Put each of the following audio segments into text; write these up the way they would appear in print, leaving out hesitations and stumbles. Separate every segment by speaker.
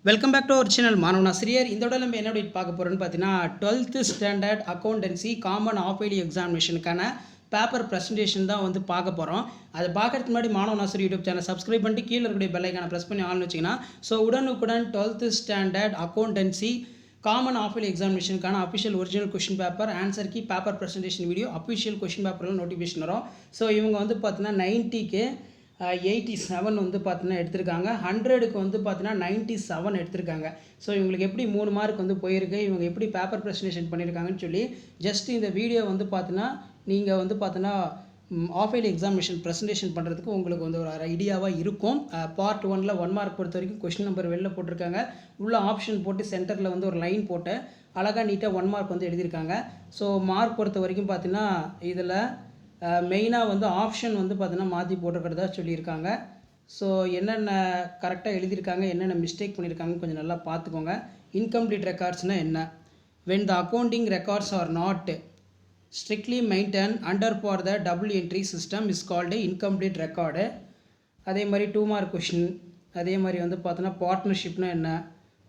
Speaker 1: Welcome back to our channel மாணவன் ஆசிரியர். இந்த நம்ம என்ன அப்டேட் பார்க்க போகிறோன்னு பார்த்தீங்கன்னா 12th standard accountancy common half yearly எக்ஸாமினேஷனுக்கான பேப்பர் ப்ரெசன்டேஷன் தான் வந்து பார்க்க போகிறோம். அதை பார்க்கறதுக்கு முன்னாடி மாணவன் ஆசிரியர் யூடியூப் சேனல் சப்ஸ்கிரைப் பண்ணிட்டு கீழே இருக்கக்கூடிய பெல் ஐக்கானை ப்ரெஸ் பண்ணி ஆள்னு வச்சிங்கன்னா உடனுக்குடன் 12th standard accountancy common half yearly எக்ஸாமினேஷனுக்கான official original question paper answer key paper presentation video official question பேப்பரில் நோட்டிஃபிகேஷன் வரும். ஸோ இவங்க வந்து பார்த்தீங்கன்னா 90க்கு 87 வந்து பார்த்தீங்கன்னா எடுத்திருக்காங்க. 100க்கு வந்து பார்த்தீங்கன்னா 97 எடுத்திருக்காங்க. ஸோ இவங்களுக்கு எப்படி 3 மார்க் வந்து போயிருக்கு, இவங்க எப்படி பேப்பர் ப்ரெசன்டேஷன் பண்ணியிருக்காங்கன்னு சொல்லி ஜஸ்ட் இந்த வீடியோ வந்து பார்த்தீங்கன்னா நீங்கள் வந்து பார்த்தீங்கன்னா ஆஃப் இயர்லி எக்ஸாமினேஷன் ப்ரெசன்டேஷன் பண்ணுறதுக்கு உங்களுக்கு வந்து ஒரு ஐடியாவாக இருக்கும். பார்ட் 1ல் 1 மார்க் பொறுத்த வரைக்கும் கொஷின் நம்பர் வெளில போட்டிருக்காங்க. உள்ள ஆப்ஷன் போட்டு சென்டரில் வந்து ஒரு லைன் போட்டு அழகாக நீட்டாக 1 மார்க் வந்து எழுதியிருக்காங்க. ஸோ மார்க் பொறுத்த வரைக்கும் பார்த்தீங்கன்னா இதில் மெயினாக வந்து ஆப்ஷன் வந்து பார்த்தீங்கன்னா மாற்றி போட்டிருக்கிறதா சொல்லியிருக்காங்க. ஸோ என்னென்ன கரெக்டாக எழுதியிருக்காங்க, என்னென்ன மிஸ்டேக் பண்ணியிருக்காங்கன்னு கொஞ்சம் நல்லா பார்த்துக்கோங்க. இன்கம்ப்ளீட் ரெக்கார்ட்ஸ்னால் என்ன? when the accounting records are not strictly maintained under for the double entry system is called incomplete record. அதே மாதிரி 2 மார்க் கொஷின். அதே மாதிரி வந்து பார்த்தோன்னா பார்ட்னர்ஷிப்னா என்ன?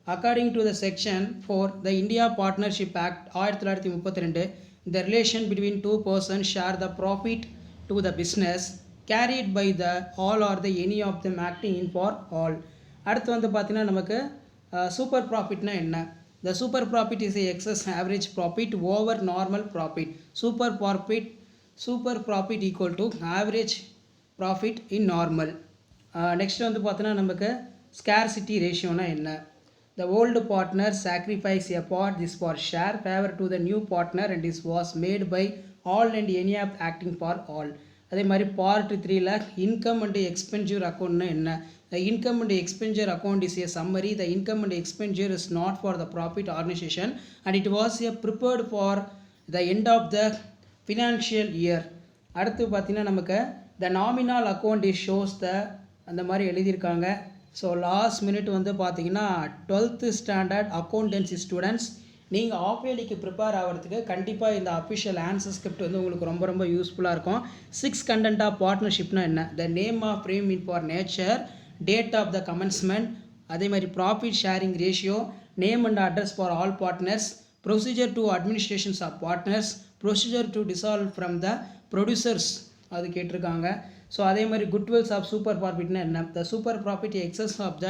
Speaker 1: According to the section 4 the India partnership act 1932 the relation between two persons share the profit to the business carried by the all or the any of them acting in for all. அடுத்து வந்து பார்த்தீங்கன்னா நமக்கு super ப்ராஃபிட்னா என்ன? the super profit is a excess average profit over normal profit. super profit equal to average profit in normal. Next வந்து பார்த்தீங்கன்னா நமக்கு scarcity ரேஷியோனா என்ன? The old partner sacrifice a part this for share favor to the new partner and this was made by all and any of acting for all. அதே மாதிரி part 3ல income and expenditure அக்கௌண்ட்னா என்ன? The income and expenditure account is a summary. The income and expenditure is not for the profit organization and it was a prepared for the end of the financial year. அடுத்து பார்த்தீங்கன்னா நமக்கு the nominal account is shows the அந்த மாதிரி எழுதியிருக்காங்க. So last minute வந்து பார்த்தீங்கன்னா 12th standard accountancy students நீங்கள் of இயர்லிக்கு prepare ஆகிறதுக்கு கண்டிப்பாக இந்த அஃபிஷியல் ஆன்சர் ஸ்கிரிப்ட் வந்து உங்களுக்கு ரொம்ப ரொம்ப யூஸ்ஃபுல்லாக இருக்கும். 6 கண்டென்ட் ஆஃப் பார்ட்னர்ஷிப்னா என்ன? The name of firm in for nature, date of the commencement, அதே மாதிரி profit sharing ratio, name and address for all partners, procedure to administrations of partners, procedure to dissolve from the producers அது கேட்டிருக்காங்க. So அதே மாதிரி குட்வில்ஸ் of super ப்ராஃபிட்னா என்ன? The super profit excess of the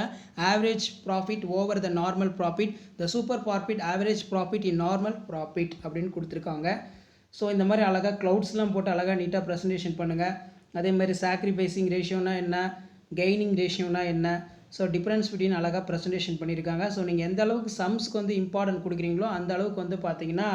Speaker 1: average profit over the normal profit, the super profit average profit in normal profit அப்படின்னு கொடுத்துருக்காங்க. So இந்த மாதிரி அழகாக க்ளவுட்ஸ்லாம் போட்டு அழகாக நீட்டாக ப்ரெசன்டேஷன் பண்ணுங்கள். அதே மாதிரி சாக்ரிஃபைசிங் ரேஷியோனா என்ன, கெய்னிங் ரேஷியோனா என்ன, ஸோ டிஃப்ரென்ஸ் பிட்வீன் அழகாக ப்ரெசன்டேஷன் பண்ணியிருக்காங்க. ஸோ நீங்கள் எந்த அளவுக்கு சம்ஸ்க்கு வந்து இம்பார்ட்டன்ட் கொடுக்குறீங்களோ அந்த அளவுக்கு வந்து பார்த்தீங்கன்னா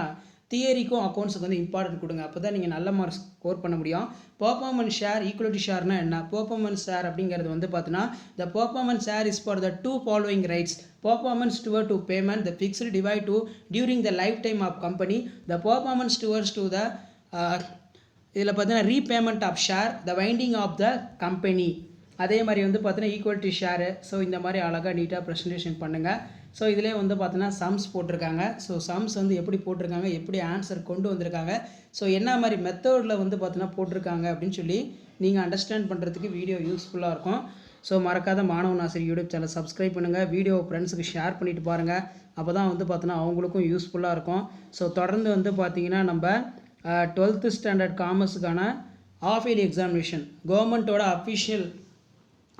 Speaker 1: தியரிக்கும் அக்கௌண்ட்ஸுக்கு வந்து இம்பார்ட்டன்ட் கொடுங்க. அப்போ தான் நீங்கள் நல்ல மார்க்ஸ் ஸ்கோர் பண்ண முடியும். பெர்ஃபார்மன்ஸ் ஷேர் ஈக்குவலிட்டி ஷேர்னா என்ன? பெர்ஃபார்மன்ஸ் ஷேர் அப்படிங்கிறது வந்து பார்த்தீங்கன்னா the performance share is for the two following rights. Performance toward to payment the fixed divide to during the life time of company, the performance towards to the இதில் பார்த்தீங்கன்னா repayment of share, the winding of the company. அதே மாதிரி வந்து பார்த்தீங்கன்னா equality share. So இந்த மாதிரி அழகாக நீட்டாக ப்ரெசன்டேஷன் பண்ணுங்கள். ஸோ இதிலே வந்து பார்த்தீங்கன்னா சம்ஸ் போட்டிருக்காங்க. ஸோ சம்ஸ் வந்து எப்படி போட்டிருக்காங்க, எப்படி ஆன்சர் கொண்டு வந்திருக்காங்க, ஸோ என்ன மாதிரி மெத்தடில் வந்து பார்த்தீங்கன்னா போட்டிருக்காங்க அப்படின்னு சொல்லி நீங்கள் அண்டர்ஸ்டாண்ட் பண்ணுறதுக்கு வீடியோ யூஸ்ஃபுல்லாக இருக்கும். ஸோ மறக்காத மாணவன் ஆசிரியர் யூடியூப் சேனல் சப்ஸ்கிரைப் பண்ணுங்கள். வீடியோ ஃப்ரெண்ட்ஸுக்கு ஷேர் பண்ணிவிட்டு பாருங்கள். அப்போ தான் வந்து பார்த்தீங்கன்னா அவங்களுக்கும் யூஸ்ஃபுல்லாக இருக்கும். ஸோ தொடர்ந்து வந்து பார்த்தீங்கன்னா நம்ம 12th ஸ்டாண்டர்ட் காமர்ஸுக்கான ஆஃப் இயர்லி எக்ஸாமினேஷன் கவர்மெண்ட்டோட அஃபிஷியல்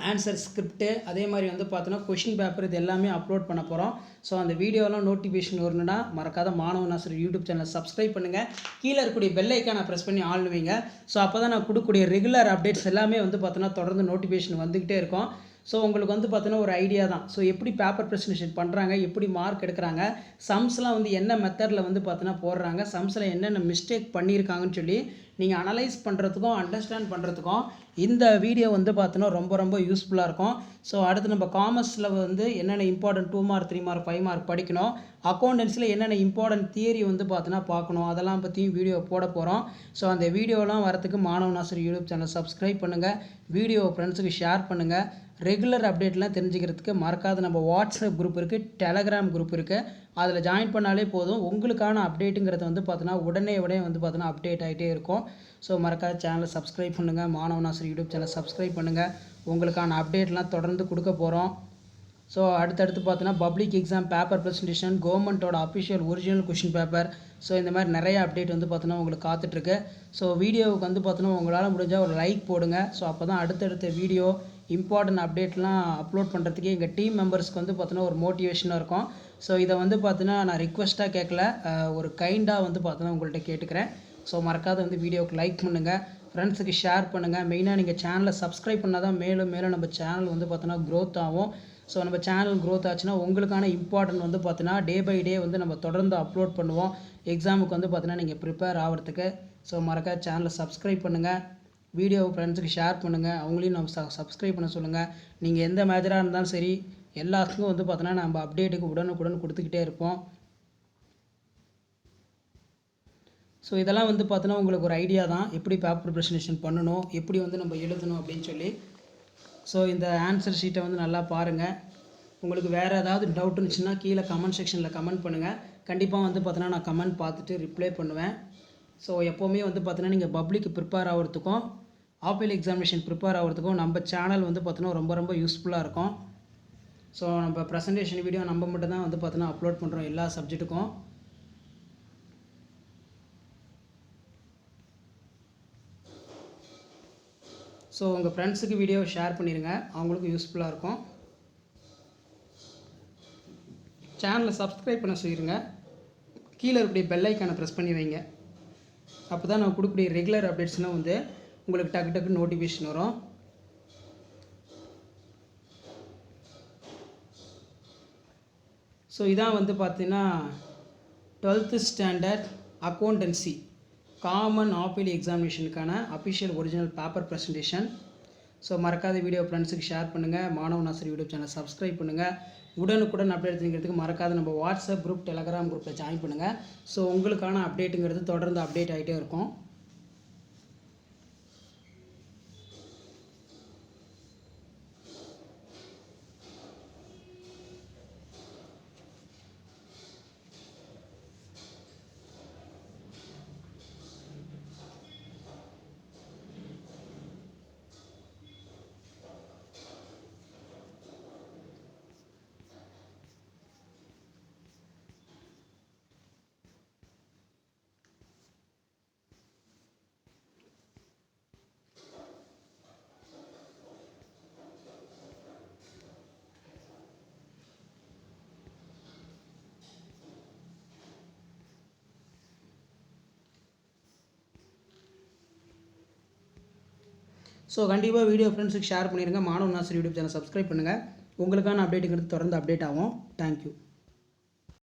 Speaker 1: ஆன்சர் ஸ்கிரிப்ட்டு, அதே மாதிரி வந்து பார்த்தோன்னா கொஷின் பேப்பர் இது எல்லாமே அப்லோட் பண்ண போகிறோம். ஸோ அந்த வீடியோலாம் நோட்டிஃபிகேஷன் வரணுன்னா மறக்காத மாணவன் ஆசிரியர் யூடியூப் சேனல் சப்ஸ்கிரைப் பண்ணுங்கள். கீழே இருக்கக்கூடிய பெல் ஐக்கானை ப்ரெஸ் பண்ணி ஆள் வைங்க. ஸோ அப்போ தான் நான் கொடுக்கக்கூடிய ரெகுலர் அப்டேட்ஸ் எல்லாமே வந்து பார்த்தோன்னா தொடர்ந்து நோட்டிஃபிகேஷன் வந்துக்கிட்டே இருக்கும். ஸோ உங்களுக்கு வந்து பார்த்தீங்கன்னா ஒரு ஐடியா தான். ஸோ எப்படி பேப்பர் ப்ரெசன்டேஷன் பண்ணுறாங்க, எப்படி மார்க் எடுக்கிறாங்க, சம்ஸ்லாம் வந்து என்ன மெத்தடில் வந்து பார்த்தீங்கன்னா போடுறாங்க, சம்ஸில் என்னென்ன மிஸ்டேக் பண்ணியிருக்காங்கன்னு சொல்லி நீங்கள் அனலைஸ் பண்ணுறதுக்கும் அண்டர்ஸ்டாண்ட் பண்ணுறதுக்கும் இந்த வீடியோ வந்து பார்த்தீங்கன்னா ரொம்ப ரொம்ப யூஸ்ஃபுல்லாக இருக்கும். ஸோ அடுத்து நம்ம காமர்ஸில் வந்து என்னென்ன இம்பார்ட்டன்ட் 2 மார்க் 3 மார்க் 5 மார்க் படிக்கணும், அக்கௌண்டன்ஸில் என்னென்ன இம்பார்ட்டன்ட் தியரி வந்து பார்த்தீங்கன்னா பார்க்கணும், அதெல்லாம் பற்றியும் வீடியோ போட போகிறோம். ஸோ அந்த வீடியோலாம் வரத்துக்கு மாணவன் ஆசிரியர் யூடியூப் சேனல் சப்ஸ்கிரைப் பண்ணுங்கள். வீடியோ ஃப்ரெண்ட்ஸுக்கு ஷேர் பண்ணுங்கள். ரெகுலர் அப்டேட்லாம் தெரிஞ்சுக்கிறதுக்கு மறக்காத நம்ம வாட்ஸ்அப் குரூப் இருக்குது, டெலகிராம் குரூப் இருக்குது. அதில் ஜாயின் பண்ணாலே போதும். உங்களுக்கான அப்டேட்டுங்கிறது வந்து பார்த்தீங்கன்னா உடனே வந்து பார்த்தீங்கன்னா அப்டேட் ஆகிட்டே இருக்கும். ஸோ மறக்காத சேனலை சப்ஸ்கிரைப் பண்ணுங்கள். மாணவன் ஆசிரியர் யூடியூப் சேனல் சப்ஸ்கிரைப் பண்ணுங்கள். உங்களுக்கான அப்டேட்லாம் தொடர்ந்து கொடுக்க போகிறோம். ஸோ அடுத்தடுத்து பார்த்தோன்னா பப்ளிக் எக்ஸாம் பேப்பர் ப்ரெசன்டேஷன், கவர்மெண்ட்டோட official original question paper, so இந்த மாதிரி நிறைய அப்டேட் வந்து பார்த்தோன்னா உங்களுக்கு காத்துட்ருக்கு. ஸோ வீடியோவுக்கு வந்து பார்த்தோன்னா உங்களால் முடிஞ்சால் ஒரு லைக் போடுங்க. ஸோ அப்போ தான் அடுத்தடுத்த வீடியோ இம்பார்ட்டன்ட் அப்டேட்லாம் அப்லோட் பண்ணுறதுக்கு எங்கள் டீம் மெம்பர்ஸ்க்கு வந்து பார்த்தோன்னா ஒரு மோட்டிவேஷனாக இருக்கும். ஸோ இதை வந்து பார்த்தோன்னா நான் ரிக்வெஸ்ட்டாக கேட்கல, ஒரு கைண்டாக வந்து பார்த்தோன்னா உங்கள்கிட்ட கேட்டுக்கிறேன். ஸோ மறக்காத வந்து வீடியோவுக்கு லைக் பண்ணுங்கள், ஃப்ரெண்ட்ஸுக்கு ஷேர் பண்ணுங்கள். மெயினாக நீங்கள் சேனலை சப்ஸ்கிரைப் பண்ணால் தான் மேலும் மேலும் நம்ம சேனல் வந்து பார்த்தோன்னா க்ரோத் ஆகும். ஸோ நம்ம சேனல் க்ரோத் ஆச்சுன்னா உங்களுக்கான இம்பார்ட்டன்ட் வந்து பார்த்தீங்கன்னா டே பை டே வந்து நம்ம தொடர்ந்து அப்லோட் பண்ணுவோம். எக்ஸாமுக்கு வந்து பார்த்தீங்கன்னா நீங்கள் ப்ரிப்பேர் ஆகிறதுக்கு. ஸோ மறக்காத சேனலை சப்ஸ்கிரைப் பண்ணுங்கள், வீடியோவை ஃப்ரெண்ட்ஸுக்கு ஷேர் பண்ணுங்கள், அவங்களையும் நம்ம சப்ஸ்கிரைப் பண்ண சொல்லுங்கள். நீங்கள் எந்த மேஜராக இருந்தாலும் சரி எல்லாத்துக்கும் வந்து பார்த்தோன்னா நம்ம அப்டேட்டுக்கு உடனுக்குடன் கொடுத்துக்கிட்டே இருப்போம். ஸோ இதெல்லாம் வந்து பார்த்தோன்னா உங்களுக்கு ஒரு ஐடியா தான், எப்படி பேப்பர் ப்ரெசன்டேஷன் பண்ணணும், எப்படி வந்து நம்ம எழுதணும் அப்படின்னு சொல்லி. ஸோ இந்த ஆன்சர் ஷீட்டை வந்து நல்லா பாருங்கள். உங்களுக்கு வேறு ஏதாவது டவுட் இருந்துச்சுன்னா கீழே கமெண்ட் செக்ஷனில் கமெண்ட் பண்ணுங்கள். கண்டிப்பாக வந்து பார்த்தோன்னா நான் கமெண்ட் பார்த்துட்டு ரிப்ளை பண்ணுவேன். ஸோ எப்போவுமே வந்து பார்த்தோன்னா நீங்கள் பப்ளிக் ப்ரிப்பேர் ஆகிறதுக்கும் ஆப்பிள் எக்ஸாமினேஷன் ப்ரிப்பேர் ஆகிறதுக்கும் நம்ம சேனல் வந்து பார்த்தோன்னா ரொம்ப ரொம்ப யூஸ்ஃபுல்லாக இருக்கும். ஸோ நம்ம ப்ரெசன்டேஷன் வீடியோ நம்ம மட்டும் தான் வந்து பார்த்தோன்னா அப்லோட் பண்ணுறோம் எல்லா சப்ஜெக்ட்டுக்கும். ஸோ உங்கள் ஃப்ரெண்ட்ஸுக்கு வீடியோவை ஷேர் பண்ணிடுங்க, அவங்களுக்கும் யூஸ்ஃபுல்லாக இருக்கும். சேனலை சப்ஸ்கிரைப் பண்ண சொல்லிடுங்க, கீழே இருக்கக்கூடிய பெல் ஐக்கானை ப்ரெஸ் பண்ணி வைங்க. அப்போ தான் நான் கொடுக்கக்கூடிய ரெகுலர் அப்டேட்ஸ்லாம் வந்து உங்களுக்கு டக்கு டக்கு நோட்டிஃபிகேஷன் வரும். ஸோ இதான் வந்து பார்த்தீங்கன்னா 12th standard accountancy common half yearly எக்ஸாமினேஷனுக்கான official original paper presentation. So மறக்காத வீடியோ ஃப்ரெண்ட்ஸுக்கு ஷேர் பண்ணுங்கள், மாணவன் ஆசிரியர் யூடியூப் சேனல் சப்ஸ்கிரைப் பண்ணுங்கள். உடனுக்குடன் அப்டேட் தெரிஞ்சுக்கிறதுக்கு மறக்காத நம்ம வாட்ஸ்அப் குரூப், டெலகிராம் குரூப்பில் ஜாயின் பண்ணுங்கள். ஸோ உங்களுக்கான அப்டேட்டுங்கிறது தொடர்ந்து அப்டேட் ஆகிட்டே இருக்கும். ஸோ கண்டிப்பாக வீடியோ ஃப்ரெண்ட்ஸுக்கு ஷேர் பண்ணிடுங்க, மாணவன் ஆசிரியர் யூடியூப் சேனல் சப்ஸ்கிரைப் பண்ணுங்கள். உங்களுக்கான அப்டேட்டுங்கிறது தொடர்ந்து அப்டேட் ஆகும். தேங்க்யூ.